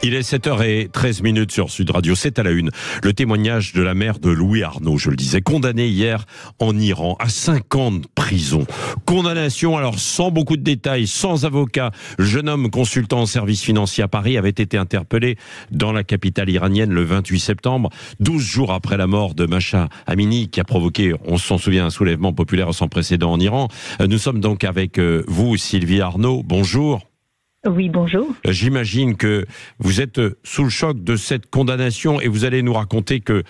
Il est 7h13 sur Sud Radio, c'est à la une. Le témoignage de la mère de Louis Arnaud, je le disais, condamné hier en Iran à 5 ans de prison. Condamnation, alors sans beaucoup de détails, sans avocat. Le jeune homme consultant en service financier à Paris avait été interpellé dans la capitale iranienne le 28 septembre, 12 jours après la mort de Mahsa Amini, qui a provoqué, on s'en souvient, un soulèvement populaire sans précédent en Iran. Nous sommes donc avec vous, Sylvie Arnaud. Bonjour. Oui, bonjour. J'imagine que vous êtes sous le choc de cette condamnation et vous allez nous raconter que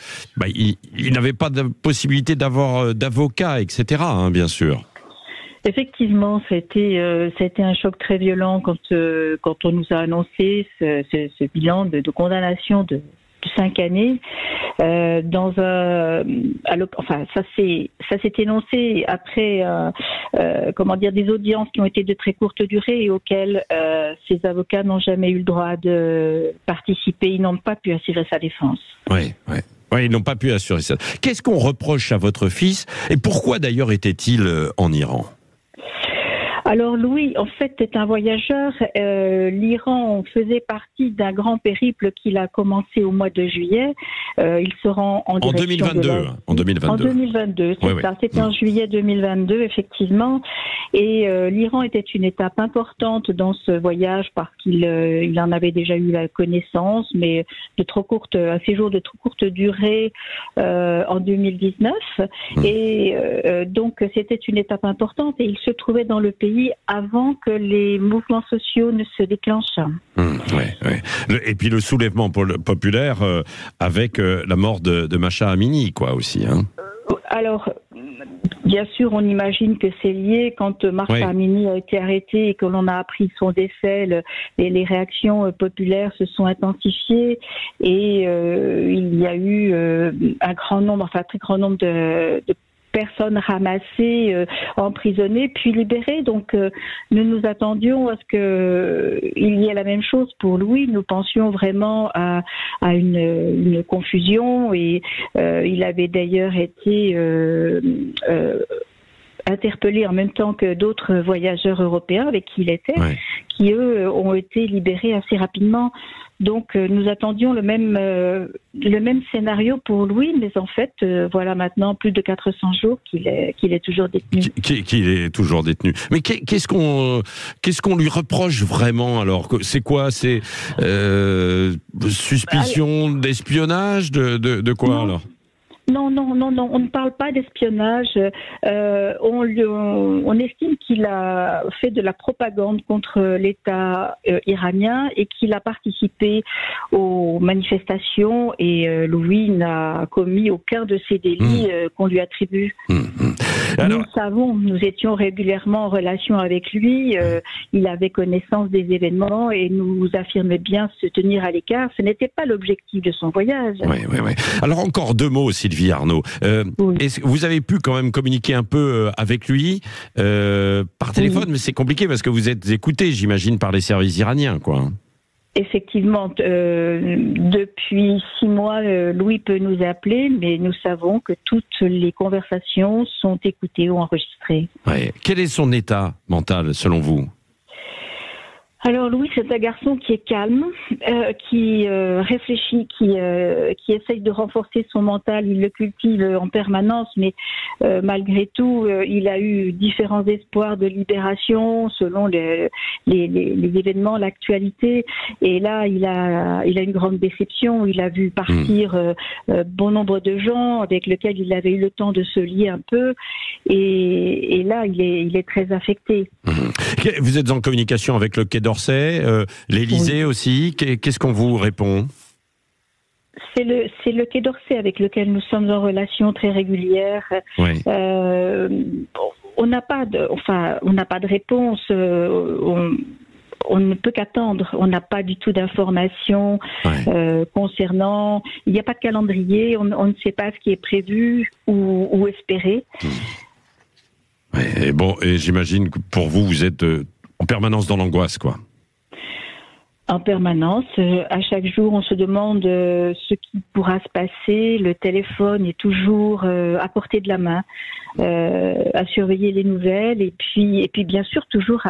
il n'avait pas de possibilité d'avoir d'avocat, etc. Bien sûr. Effectivement, ça a été un choc très violent quand on nous a annoncé ce bilan de condamnation de 5 années. Ça s'est énoncé après des audiences qui ont été de très courte durée et auxquelles ces avocats n'ont jamais eu le droit de participer. Ils n'ont pas pu assurer sa défense. Oui, ils n'ont pas pu assurer ça. Qu'est-ce qu'on reproche à votre fils et pourquoi d'ailleurs était-il en Iran ? Alors Louis, en fait, est un voyageur. L'Iran faisait partie d'un grand périple qu'il a commencé au mois de juillet. Il se rend en direction 2022. En 2022. En 2022, c'est ça. C'était en juillet 2022, effectivement. Et l'Iran était une étape importante dans ce voyage parce qu'il en avait déjà eu la connaissance, mais un séjour de trop courte durée en 2019. Et donc, c'était une étape importante et il se trouvait dans le pays avant que les mouvements sociaux ne se déclenchent. Et puis le soulèvement populaire avec la mort de Mahsa Amini, quoi, aussi. Alors, bien sûr, on imagine que c'est lié. Quand Mahsa Amini a été arrêté et que l'on a appris son décès, les réactions populaires se sont intensifiées et il y a eu un très grand nombre de personnes ramassées, emprisonnées, puis libérées. Donc, nous nous attendions à ce qu'il y ait la même chose pour Louis. Nous pensions vraiment à une confusion et il avait d'ailleurs été interpellé en même temps que d'autres voyageurs européens avec qui il était, qui eux ont été libérés assez rapidement. Donc nous attendions le même scénario pour Louis, mais en fait, voilà maintenant plus de 400 jours qu'il est toujours détenu. Qu'il est toujours détenu. Mais qu'est-ce qu'on lui reproche vraiment alors ? C'est quoi ? C'est suspicion d'espionnage de quoi alors ? Non, on ne parle pas d'espionnage. On estime qu'il a fait de la propagande contre l'État iranien et qu'il a participé aux manifestations et Louis n'a commis aucun de ces délits qu'on lui attribue. Alors, nous étions régulièrement en relation avec lui, il avait connaissance des événements et nous affirmait bien se tenir à l'écart. Ce n'était pas l'objectif de son voyage. Oui. Alors encore 2 mots, Sylvie Arnaud. Est-ce que vous avez pu quand même communiquer un peu avec lui par téléphone, mais c'est compliqué parce que vous êtes écouté, j'imagine, par les services iraniens, quoi. Effectivement, depuis 6 mois, Louis peut nous appeler, mais nous savons que toutes les conversations sont écoutées ou enregistrées. Quel est son état mental, selon vous ? Alors Louis, c'est un garçon qui est calme, qui réfléchit, qui essaye de renforcer son mental. Il le cultive en permanence, mais malgré tout, il a eu différents espoirs de libération selon les événements, l'actualité. Et là, il a une grande déception. Il a vu partir bon nombre de gens avec lesquels il avait eu le temps de se lier un peu. Et là, il est très affecté. Vous êtes en communication avec le Quai d'Orsay, l'Élysée aussi. Qu'est-ce qu'on vous répond ? C'est le Quai d'Orsay avec lequel nous sommes en relation très régulière. On n'a pas de réponse. On ne peut qu'attendre. On n'a pas du tout d'informations concernant. Il n'y a pas de calendrier. On ne sait pas ce qui est prévu ou espéré. Et j'imagine que pour vous, vous êtes en permanence dans l'angoisse, quoi. En permanence. À chaque jour, on se demande ce qui pourra se passer. Le téléphone est toujours à portée de la main, à surveiller les nouvelles et puis bien sûr toujours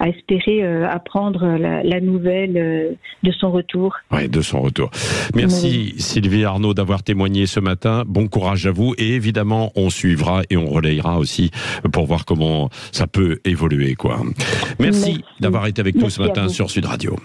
à espérer apprendre la nouvelle de son retour. Oui, de son retour. Merci Sylvie Arnaud d'avoir témoigné ce matin. Bon courage à vous et évidemment on suivra et on relayera aussi pour voir comment ça peut évoluer, quoi. Merci d'avoir été avec nous ce matin sur Sud Radio.